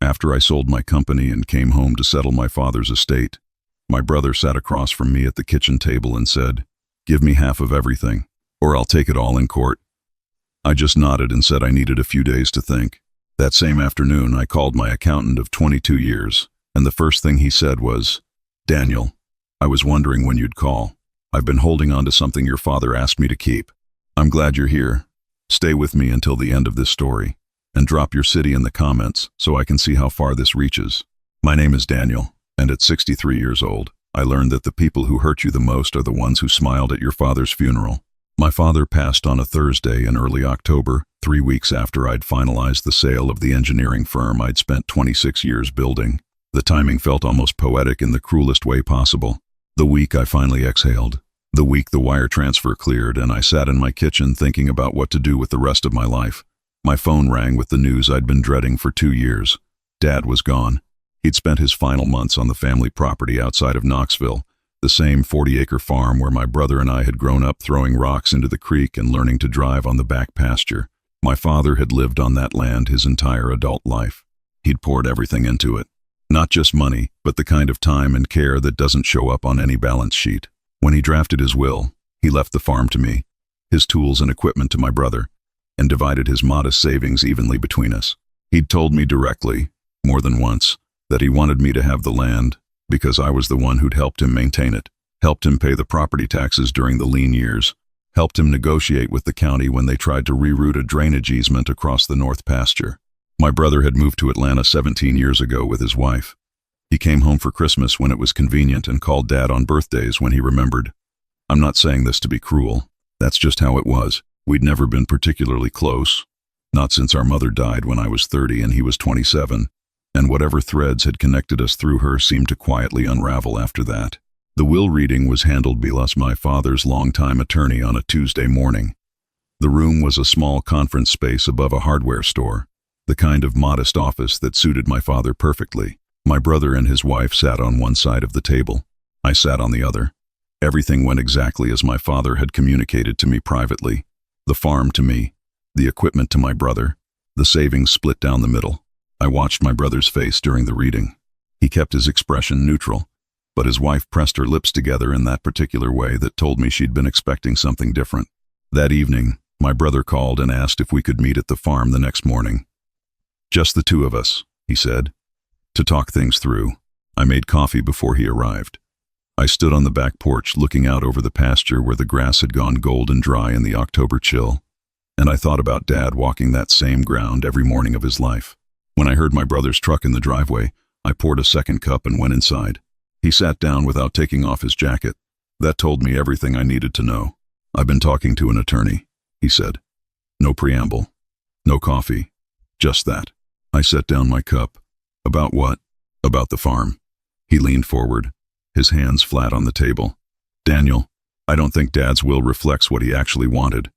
After I sold my company and came home to settle my father's estate, my brother sat across from me at the kitchen table and said, "Give me half of everything, or I'll take it all in court." I just nodded and said I needed a few days to think. That same afternoon, I called my accountant of 22 years, and the first thing he said was, "Daniel, I was wondering when you'd call. I've been holding on to something your father asked me to keep. I'm glad you're here. Stay with me until the end of this story, and drop your city in the comments so I can see how far this reaches. My name is Daniel, and at 63 years old, I learned that the people who hurt you the most are the ones who smiled at your father's funeral. My father passed on a Thursday in early October, 3 weeks after I'd finalized the sale of the engineering firm I'd spent 26 years building. The timing felt almost poetic in the cruelest way possible. The week I finally exhaled. The week the wire transfer cleared and I sat in my kitchen thinking about what to do with the rest of my life. My phone rang with the news I'd been dreading for 2 years. Dad was gone. He'd spent his final months on the family property outside of Knoxville, the same 40-acre farm where my brother and I had grown up throwing rocks into the creek and learning to drive on the back pasture. My father had lived on that land his entire adult life. He'd poured everything into it. Not just money, but the kind of time and care that doesn't show up on any balance sheet. When he drafted his will, he left the farm to me, his tools and equipment to my brother, and divided his modest savings evenly between us. He'd told me directly, more than once, that he wanted me to have the land because I was the one who'd helped him maintain it, helped him pay the property taxes during the lean years, helped him negotiate with the county when they tried to reroute a drainage easement across the north pasture. My brother had moved to Atlanta 17 years ago with his wife. He came home for Christmas when it was convenient and called Dad on birthdays when he remembered. I'm not saying this to be cruel. That's just how it was. We'd never been particularly close, not since our mother died when I was 30 and he was 27, and whatever threads had connected us through her seemed to quietly unravel after that. The will reading was handled by my father's longtime attorney on a Tuesday morning. The room was a small conference space above a hardware store, the kind of modest office that suited my father perfectly. My brother and his wife sat on one side of the table. I sat on the other. Everything went exactly as my father had communicated to me privately. The farm to me, the equipment to my brother, the savings split down the middle. I watched my brother's face during the reading. He kept his expression neutral, but his wife pressed her lips together in that particular way that told me she'd been expecting something different. That evening, my brother called and asked if we could meet at the farm the next morning. "Just the two of us," he said, "to talk things through." I made coffee before he arrived. I stood on the back porch looking out over the pasture where the grass had gone golden dry in the October chill, and I thought about Dad walking that same ground every morning of his life. When I heard my brother's truck in the driveway, I poured a second cup and went inside. He sat down without taking off his jacket. That told me everything I needed to know. "I've been talking to an attorney," he said. No preamble. No coffee. Just that. I set down my cup. "About what?" "About the farm." He leaned forward, his hands flat on the table. "Daniel, I don't think Dad's will reflects what he actually wanted.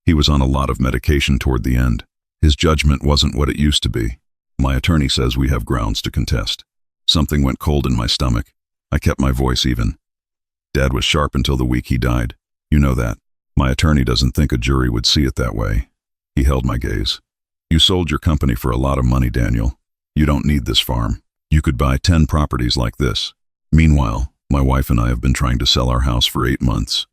He was on a lot of medication toward the end. His judgment wasn't what it used to be. My attorney says we have grounds to contest." Something went cold in my stomach. I kept my voice even. "Dad was sharp until the week he died. You know that. My attorney doesn't think a jury would see it that way." He held my gaze. "You sold your company for a lot of money, Daniel. You don't need this farm. You could buy 10 properties like this. Meanwhile, my wife and I have been trying to sell our house for 8 months.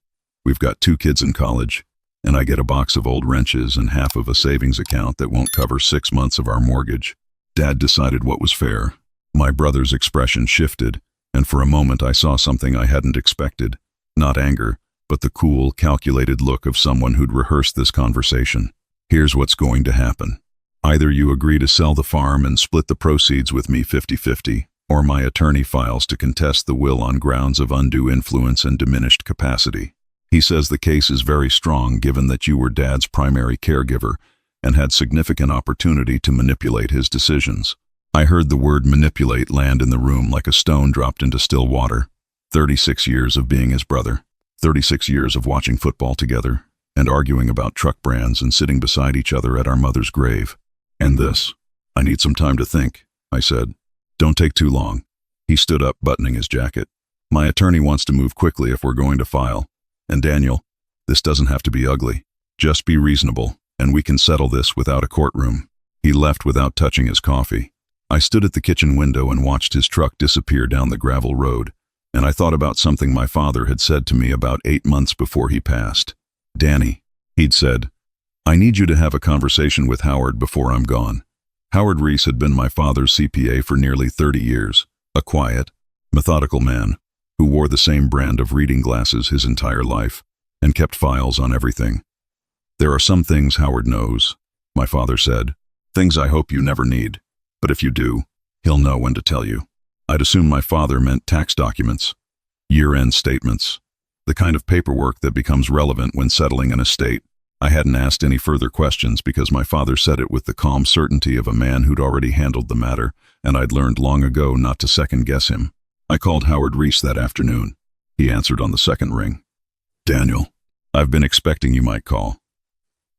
We've got 2 kids in college, and I get a box of old wrenches and half of a savings account that won't cover 6 months of our mortgage." Dad decided what was fair. My brother's expression shifted, and for a moment I saw something I hadn't expected. Not anger, but the cool, calculated look of someone who'd rehearsed this conversation. "Here's what's going to happen. Either you agree to sell the farm and split the proceeds with me 50-50, or my attorney files to contest the will on grounds of undue influence and diminished capacity. He says the case is very strong given that you were Dad's primary caregiver and had significant opportunity to manipulate his decisions." I heard the word manipulate land in the room like a stone dropped into still water. 36 years of being his brother. 36 years of watching football together and arguing about truck brands and sitting beside each other at our mother's grave. "And this. I need some time to think," I said. "Don't take too long." He stood up, buttoning his jacket. "My attorney wants to move quickly if we're going to file. And Daniel, this doesn't have to be ugly. Just be reasonable, and we can settle this without a courtroom." He left without touching his coffee. I stood at the kitchen window and watched his truck disappear down the gravel road, and I thought about something my father had said to me about 8 months before he passed. "Danny," he'd said, "I need you to have a conversation with Howard before I'm gone." Howard Reese had been my father's CPA for nearly 30 years, a quiet, methodical man who wore the same brand of reading glasses his entire life and kept files on everything. "There are some things Howard knows," my father said, "things I hope you never need, but if you do, he'll know when to tell you." I'd assumed my father meant tax documents, year-end statements, the kind of paperwork that becomes relevant when settling an estate. I hadn't asked any further questions because my father said it with the calm certainty of a man who'd already handled the matter, and I'd learned long ago not to second-guess him. I called Howard Reese that afternoon. He answered on the second ring. "Daniel, I've been expecting you might call."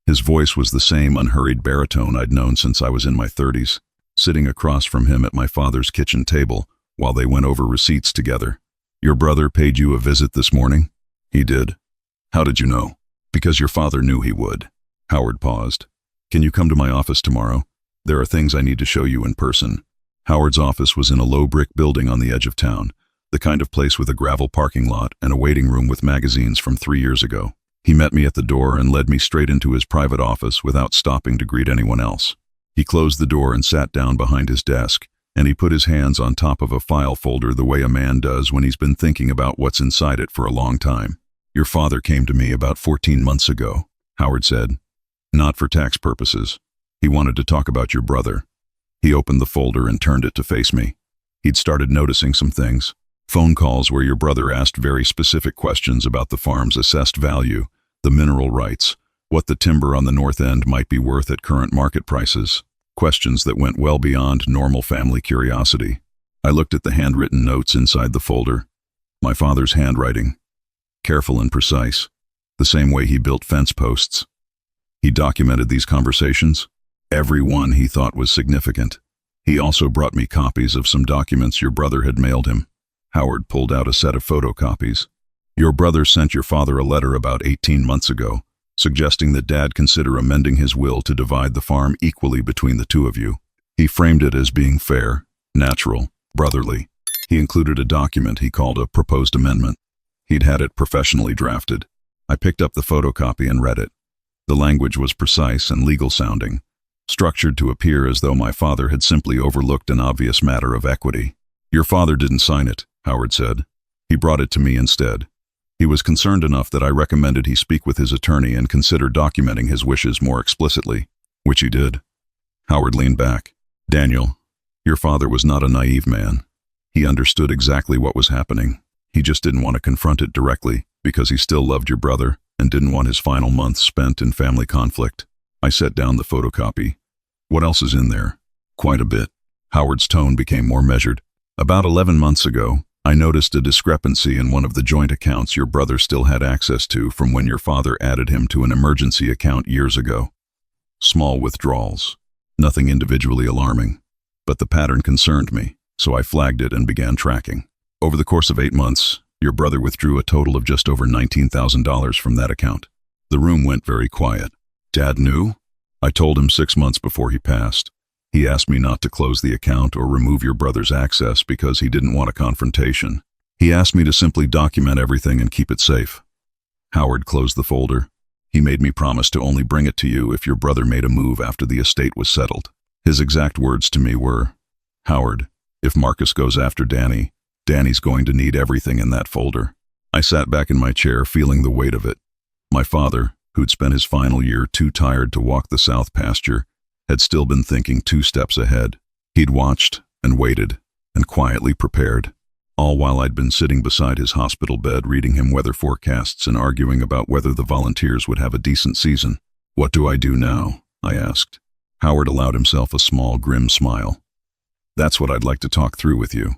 His voice was the same unhurried baritone I'd known since I was in my 30s, sitting across from him at my father's kitchen table while they went over receipts together. "Your brother paid you a visit this morning?" "He did." "How did you know?" "Because your father knew he would." Howard paused. "Can you come to my office tomorrow? There are things I need to show you in person." Howard's office was in a low brick building on the edge of town, the kind of place with a gravel parking lot and a waiting room with magazines from 3 years ago. He met me at the door and led me straight into his private office without stopping to greet anyone else. He closed the door and sat down behind his desk, and he put his hands on top of a file folder the way a man does when he's been thinking about what's inside it for a long time. "Your father came to me about 14 months ago," Howard said. "Not for tax purposes. He wanted to talk about your brother." He opened the folder and turned it to face me. He'd started noticing some things. Phone calls where your brother asked very specific questions about the farm's assessed value, the mineral rights, what the timber on the north end might be worth at current market prices. Questions that went well beyond normal family curiosity. I looked at the handwritten notes inside the folder. My father's handwriting. Careful and precise, the same way he built fence posts. He documented these conversations. Every one he thought was significant. He also brought me copies of some documents your brother had mailed him. Howard pulled out a set of photocopies. "Your brother sent your father a letter about 18 months ago, suggesting that Dad consider amending his will to divide the farm equally between the two of you. He framed it as being fair, natural, brotherly. He included a document he called a proposed amendment. He'd had it professionally drafted. I picked up the photocopy and read it. The language was precise and legal-sounding, structured to appear as though my father had simply overlooked an obvious matter of equity. "Your father didn't sign it," Howard said. "He brought it to me instead. He was concerned enough that I recommended he speak with his attorney and consider documenting his wishes more explicitly," which he did. Howard leaned back. "Daniel, your father was not a naive man. He understood exactly what was happening. He just didn't want to confront it directly because he still loved your brother and didn't want his final months spent in family conflict." I set down the photocopy. "What else is in there?" "Quite a bit." Howard's tone became more measured. "About 11 months ago, I noticed a discrepancy in one of the joint accounts your brother still had access to from when your father added him to an emergency account years ago. Small withdrawals. Nothing individually alarming. But the pattern concerned me, so I flagged it and began tracking. Over the course of 8 months, your brother withdrew a total of just over $19,000 from that account." The room went very quiet. "Dad knew?" "I told him 6 months before he passed. He asked me not to close the account or remove your brother's access because he didn't want a confrontation. He asked me to simply document everything and keep it safe." Howard closed the folder. "He made me promise to only bring it to you if your brother made a move after the estate was settled." His exact words to me were, "Howard, if Marcus goes after Danny's going to need everything in that folder." I sat back in my chair feeling the weight of it. My father, who'd spent his final year too tired to walk the south pasture, had still been thinking 2 steps ahead. He'd watched and waited and quietly prepared, all while I'd been sitting beside his hospital bed reading him weather forecasts and arguing about whether the Volunteers would have a decent season. "What do I do now?" I asked. Howard allowed himself a small, grim smile. "That's what I'd like to talk through with you.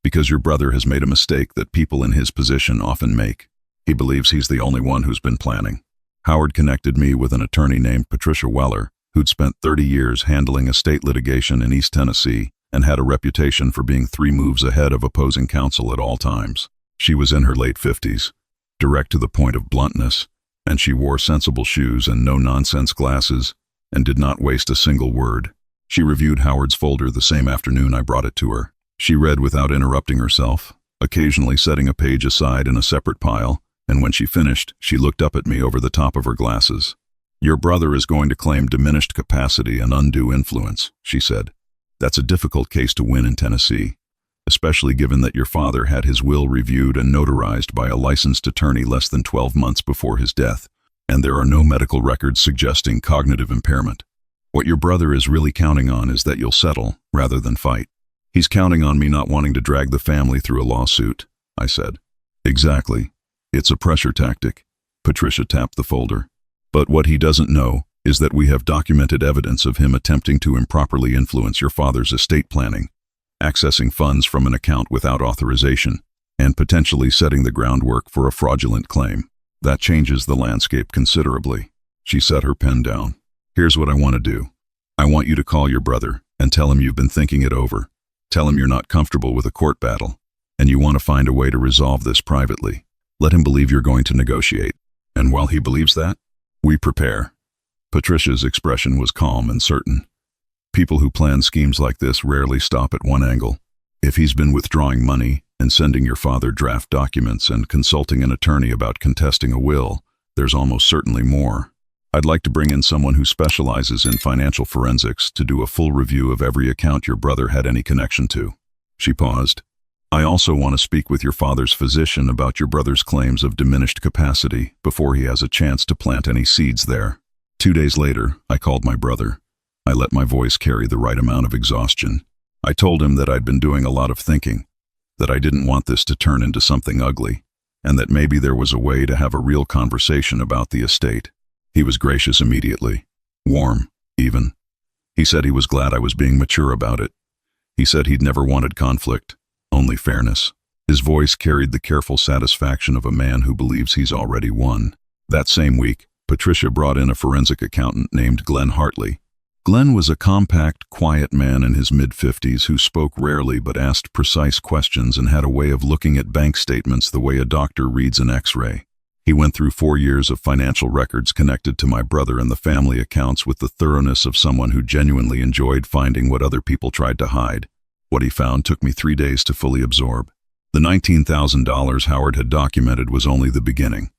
Because your brother has made a mistake that people in his position often make. He believes he's the only one who's been planning." Howard connected me with an attorney named Patricia Weller, who'd spent 30 years handling estate litigation in East Tennessee and had a reputation for being 3 moves ahead of opposing counsel at all times. She was in her late 50s, direct to the point of bluntness, and she wore sensible shoes and no-nonsense glasses, and did not waste a single word. She reviewed Howard's folder the same afternoon I brought it to her. She read without interrupting herself, occasionally setting a page aside in a separate pile, and when she finished, she looked up at me over the top of her glasses. "Your brother is going to claim diminished capacity and undue influence," she said. "That's a difficult case to win in Tennessee, especially given that your father had his will reviewed and notarized by a licensed attorney less than 12 months before his death, and there are no medical records suggesting cognitive impairment. What your brother is really counting on is that you'll settle rather than fight. He's counting on me not wanting to drag the family through a lawsuit," I said. "Exactly. It's a pressure tactic." Patricia tapped the folder. "But what he doesn't know is that we have documented evidence of him attempting to improperly influence your father's estate planning, accessing funds from an account without authorization, and potentially setting the groundwork for a fraudulent claim. That changes the landscape considerably." She set her pen down. "Here's what I want to do. I want you to call your brother and tell him you've been thinking it over. Tell him you're not comfortable with a court battle, and you want to find a way to resolve this privately. Let him believe you're going to negotiate. And while he believes that, we prepare." Patricia's expression was calm and certain. People who plan schemes like this rarely stop at one angle. If he's been withdrawing money and sending your father draft documents and consulting an attorney about contesting a will, there's almost certainly more. I'd like to bring in someone who specializes in financial forensics to do a full review of every account your brother had any connection to." She paused. "I also want to speak with your father's physician about your brother's claims of diminished capacity before he has a chance to plant any seeds there." 2 days later, I called my brother. I let my voice carry the right amount of exhaustion. I told him that I'd been doing a lot of thinking, that I didn't want this to turn into something ugly, and that maybe there was a way to have a real conversation about the estate. He was gracious immediately, warm, even. He said he was glad I was being mature about it. He said he'd never wanted conflict, only fairness. His voice carried the careful satisfaction of a man who believes he's already won. That same week, Patricia brought in a forensic accountant named Glenn Hartley. Glenn was a compact, quiet man in his mid-50s who spoke rarely but asked precise questions and had a way of looking at bank statements the way a doctor reads an X-ray. He went through 4 years of financial records connected to my brother and the family accounts with the thoroughness of someone who genuinely enjoyed finding what other people tried to hide. What he found took me 3 days to fully absorb. The $19,000 Howard had documented was only the beginning.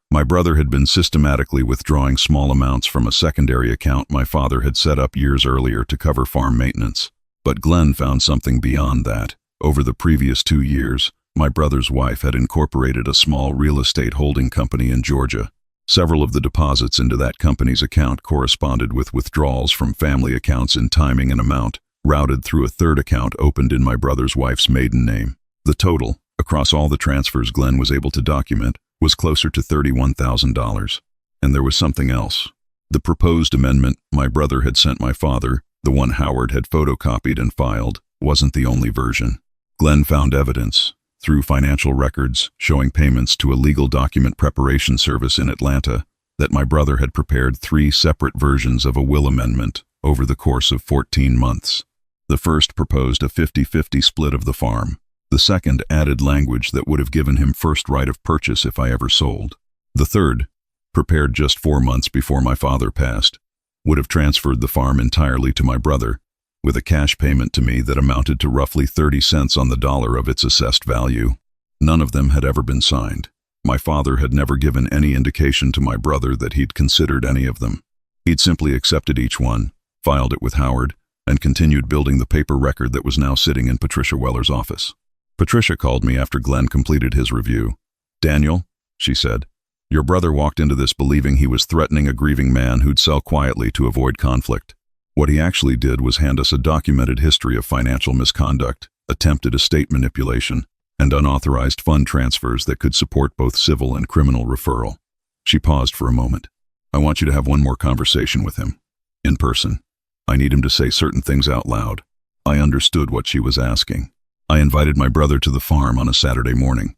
My brother had been systematically withdrawing small amounts from a secondary account my father had set up years earlier to cover farm maintenance. But Glenn found something beyond that. Over the previous 2 years, my brother's wife had incorporated a small real estate holding company in Georgia. Several of the deposits into that company's account corresponded with withdrawals from family accounts in timing and amount, routed through a third account opened in my brother's wife's maiden name. The total, across all the transfers Glenn was able to document, was closer to $31,000. And there was something else. The proposed amendment my brother had sent my father, the one Howard had photocopied and filed, wasn't the only version. Glenn found evidence, through financial records showing payments to a legal document preparation service in Atlanta, that my brother had prepared 3 separate versions of a will amendment over the course of 14 months. The first proposed a 50-50 split of the farm. The second added language that would have given him first right of purchase if I ever sold. The third, prepared just 4 months before my father passed, would have transferred the farm entirely to my brother, with a cash payment to me that amounted to roughly 30 cents on the dollar of its assessed value. None of them had ever been signed. My father had never given any indication to my brother that he'd considered any of them. He'd simply accepted each one, filed it with Howard, and continued building the paper record that was now sitting in Patricia Weller's office. Patricia called me after Glenn completed his review. "Daniel," she said, "your brother walked into this believing he was threatening a grieving man who'd sell quietly to avoid conflict. What he actually did was hand us a documented history of financial misconduct, attempted estate manipulation, and unauthorized fund transfers that could support both civil and criminal referral." She paused for a moment. "I want you to have one more conversation with him. In person. I need him to say certain things out loud." I understood what she was asking. I invited my brother to the farm on a Saturday morning.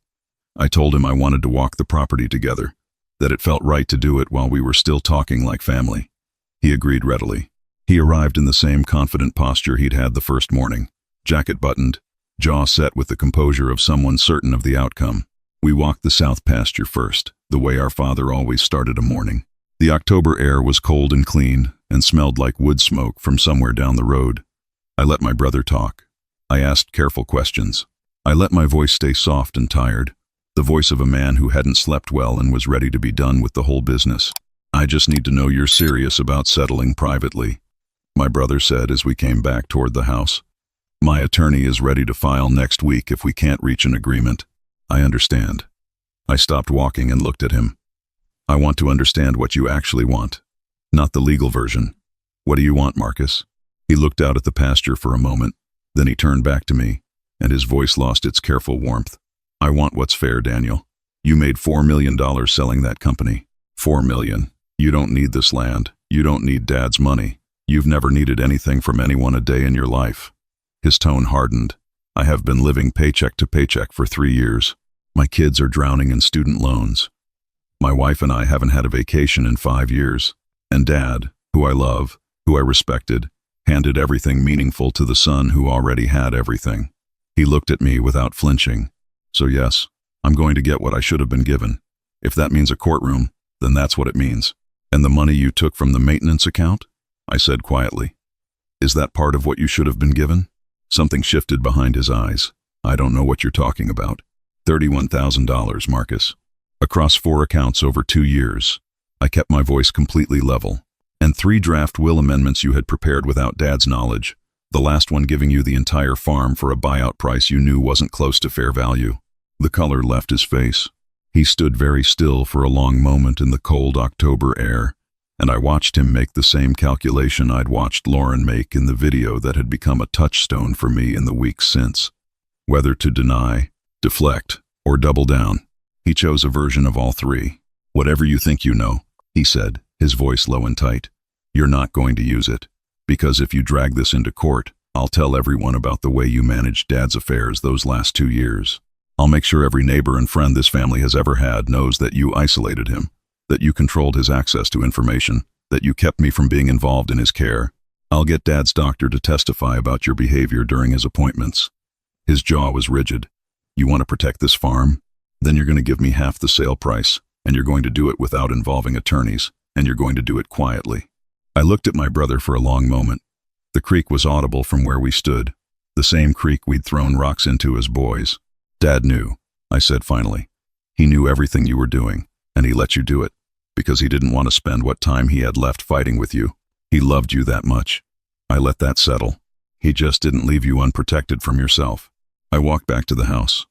I told him I wanted to walk the property together, that it felt right to do it while we were still talking like family. He agreed readily. He arrived in the same confident posture he'd had the first morning, jacket buttoned, jaw set with the composure of someone certain of the outcome. We walked the south pasture first, the way our father always started a morning. The October air was cold and clean, and smelled like wood smoke from somewhere down the road. I let my brother talk. I asked careful questions. I let my voice stay soft and tired, the voice of a man who hadn't slept well and was ready to be done with the whole business. "I just need to know you're serious about settling privately," my brother said as we came back toward the house. "My attorney is ready to file next week if we can't reach an agreement." "I understand." I stopped walking and looked at him. "I want to understand what you actually want, not the legal version. What do you want, Marcus?" He looked out at the pasture for a moment, then he turned back to me, and his voice lost its careful warmth. "I want what's fair, Daniel. You made $4 million selling that company. $4 million. You don't need this land. You don't need Dad's money. You've never needed anything from anyone a day in your life." His tone hardened. "I have been living paycheck to paycheck for 3 years. My kids are drowning in student loans. My wife and I haven't had a vacation in 5 years. And Dad, who I love, who I respected, handed everything meaningful to the son who already had everything." He looked at me without flinching. "So yes, I'm going to get what I should have been given. If that means a courtroom, then that's what it means." "And the money you took from the maintenance account?" I said quietly. "Is that part of what you should have been given?" Something shifted behind his eyes. "I don't know what you're talking about." $31,000, Marcus. Across 4 accounts over 2 years. I kept my voice completely level. "And 3 draft will amendments you had prepared without Dad's knowledge, the last one giving you the entire farm for a buyout price you knew wasn't close to fair value." The color left his face. He stood very still for a long moment in the cold October air, and I watched him make the same calculation I'd watched Lauren make in the video that had become a touchstone for me in the weeks since. Whether to deny, deflect, or double down, he chose a version of all 3. "Whatever you think you know," he said, his voice low and tight, "you're not going to use it. Because if you drag this into court, I'll tell everyone about the way you managed Dad's affairs those last 2 years. I'll make sure every neighbor and friend this family has ever had knows that you isolated him, that you controlled his access to information, that you kept me from being involved in his care. I'll get Dad's doctor to testify about your behavior during his appointments." His jaw was rigid. "You want to protect this farm? Then you're going to give me half the sale price, and you're going to do it without involving attorneys, and you're going to do it quietly." I looked at my brother for a long moment. The creek was audible from where we stood, the same creek we'd thrown rocks into as boys. "Dad knew," I said finally. "He knew everything you were doing, and he let you do it, because he didn't want to spend what time he had left fighting with you. He loved you that much. I let that settle. He just didn't leave you unprotected from yourself." I walked back to the house.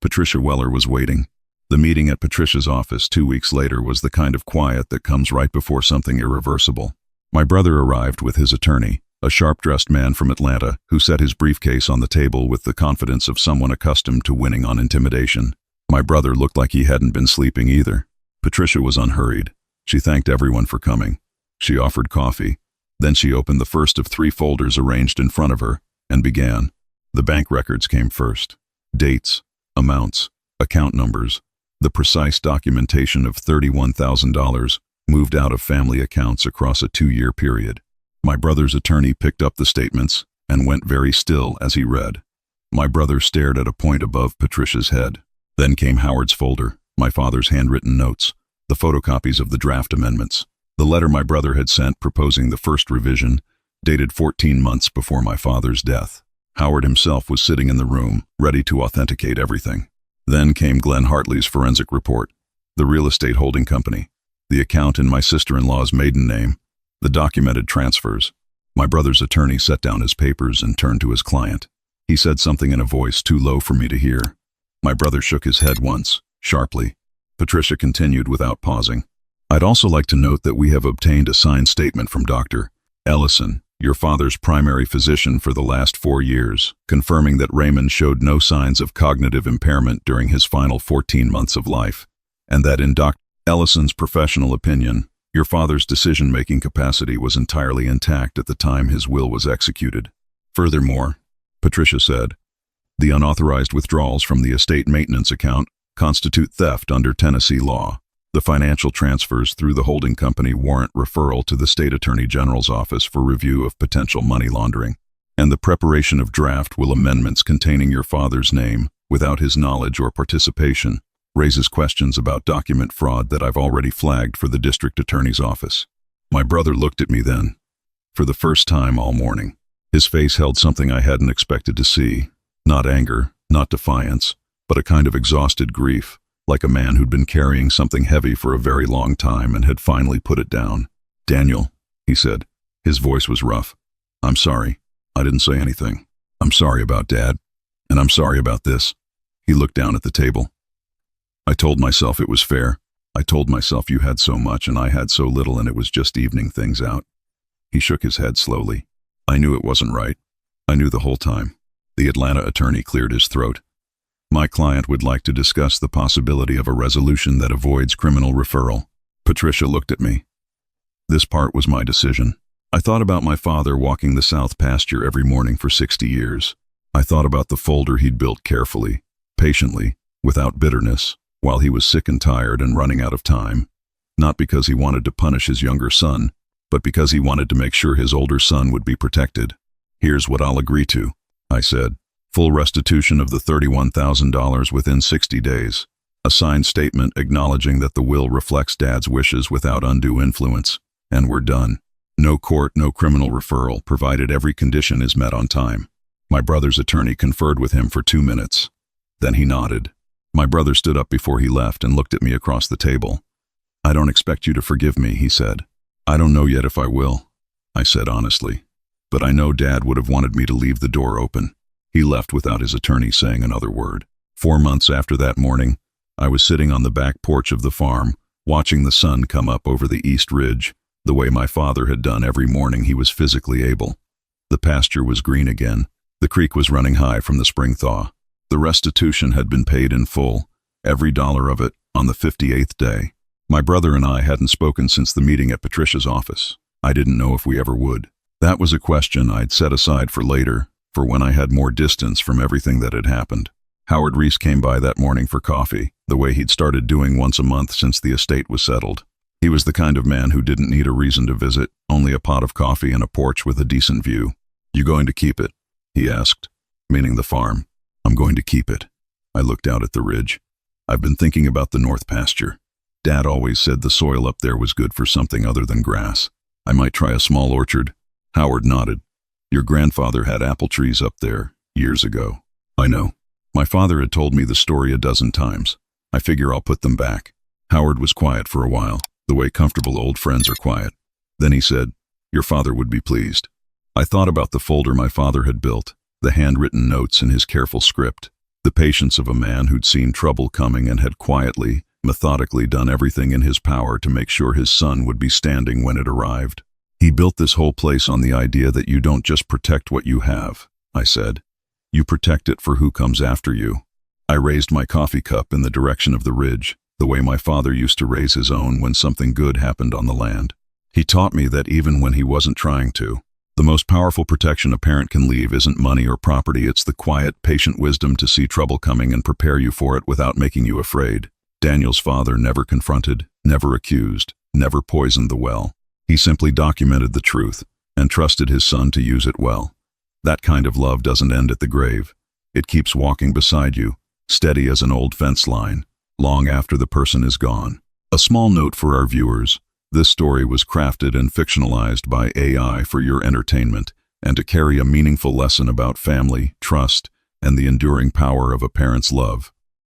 Patricia Weller was waiting. The meeting at Patricia's office 2 weeks later was the kind of quiet that comes right before something irreversible. My brother arrived with his attorney, a sharp-dressed man from Atlanta who set his briefcase on the table with the confidence of someone accustomed to winning on intimidation. My brother looked like he hadn't been sleeping either. Patricia was unhurried. She thanked everyone for coming. She offered coffee. Then she opened the first of 3 folders arranged in front of her and began. The bank records came first. Dates, amounts, account numbers, the precise documentation of $31,000 moved out of family accounts across a 2-year period. My brother's attorney picked up the statements and went very still as he read. My brother stared at a point above Patricia's head. Then came Howard's folder, my father's handwritten notes, the photocopies of the draft amendments, the letter my brother had sent proposing the first revision, dated 14 months before my father's death. Howard himself was sitting in the room, ready to authenticate everything. Then came Glenn Hartley's forensic report, the real estate holding company, the account in my sister-in-law's maiden name, the documented transfers. My brother's attorney set down his papers and turned to his client. He said something in a voice too low for me to hear. My brother shook his head once, sharply. Patricia continued without pausing. "I'd also like to note that we have obtained a signed statement from Dr. Ellison, your father's primary physician for the last 4 years, confirming that Raymond showed no signs of cognitive impairment during his final 14 months of life, and that in Dr. Ellison's professional opinion, your father's decision-making capacity was entirely intact at the time his will was executed. Furthermore," Patricia said, "the unauthorized withdrawals from the estate maintenance account constitute theft under Tennessee law. The financial transfers through the holding company warrant referral to the State Attorney General's office for review of potential money laundering, and the preparation of draft will amendments containing your father's name, without his knowledge or participation, raises questions about document fraud that I've already flagged for the district attorney's office." My brother looked at me then, for the first time all morning. His face held something I hadn't expected to see. Not anger, not defiance, but a kind of exhausted grief, like a man who'd been carrying something heavy for a very long time and had finally put it down. "Daniel," he said. His voice was rough. "I'm sorry. I didn't say anything. I'm sorry about Dad. And I'm sorry about this." He looked down at the table. "I told myself it was fair. I told myself you had so much and I had so little and it was just evening things out." He shook his head slowly. "I knew it wasn't right. I knew the whole time." The Atlanta attorney cleared his throat. "My client would like to discuss the possibility of a resolution that avoids criminal referral." Patricia looked at me. This part was my decision. I thought about my father walking the south pasture every morning for 60 years. I thought about the folder he'd built carefully, patiently, without bitterness, while he was sick and tired and running out of time. Not because he wanted to punish his younger son, but because he wanted to make sure his older son would be protected. "Here's what I'll agree to," I said. "Full restitution of the $31,000 within 60 days. A signed statement acknowledging that the will reflects Dad's wishes without undue influence. And we're done. No court, no criminal referral, provided every condition is met on time." My brother's attorney conferred with him for 2 minutes. Then he nodded. My brother stood up before he left and looked at me across the table. "I don't expect you to forgive me," he said. "I don't know yet if I will," I said honestly. "But I know Dad would have wanted me to leave the door open." He left without his attorney saying another word. 4 months after that morning, I was sitting on the back porch of the farm, watching the sun come up over the east ridge, the way my father had done every morning he was physically able. The pasture was green again. The creek was running high from the spring thaw. The restitution had been paid in full, every dollar of it, on the 58th day. My brother and I hadn't spoken since the meeting at Patricia's office. I didn't know if we ever would. That was a question I'd set aside for later, for when I had more distance from everything that had happened. Howard Reese came by that morning for coffee, the way he'd started doing once a month since the estate was settled. He was the kind of man who didn't need a reason to visit, only a pot of coffee and a porch with a decent view. "You going to keep it?" he asked, meaning the farm. "I'm going to keep it." I looked out at the ridge. "I've been thinking about the north pasture. Dad always said the soil up there was good for something other than grass. I might try a small orchard." Howard nodded. "Your grandfather had apple trees up there, years ago." "I know. My father had told me the story a dozen times. I figure I'll put them back." Howard was quiet for a while, the way comfortable old friends are quiet. Then he said, "Your father would be pleased." I thought about the folder my father had built, the handwritten notes in his careful script, the patience of a man who'd seen trouble coming and had quietly, methodically done everything in his power to make sure his son would be standing when it arrived. "He built this whole place on the idea that you don't just protect what you have," I said. "You protect it for who comes after you." I raised my coffee cup in the direction of the ridge, the way my father used to raise his own when something good happened on the land. He taught me that even when he wasn't trying to, the most powerful protection a parent can leave isn't money or property, it's the quiet, patient wisdom to see trouble coming and prepare you for it without making you afraid. Daniel's father never confronted, never accused, never poisoned the well. He simply documented the truth and trusted his son to use it well. That kind of love doesn't end at the grave. It keeps walking beside you, steady as an old fence line, long after the person is gone. A small note for our viewers. This story was crafted and fictionalized by AI for your entertainment and to carry a meaningful lesson about family, trust, and the enduring power of a parent's love.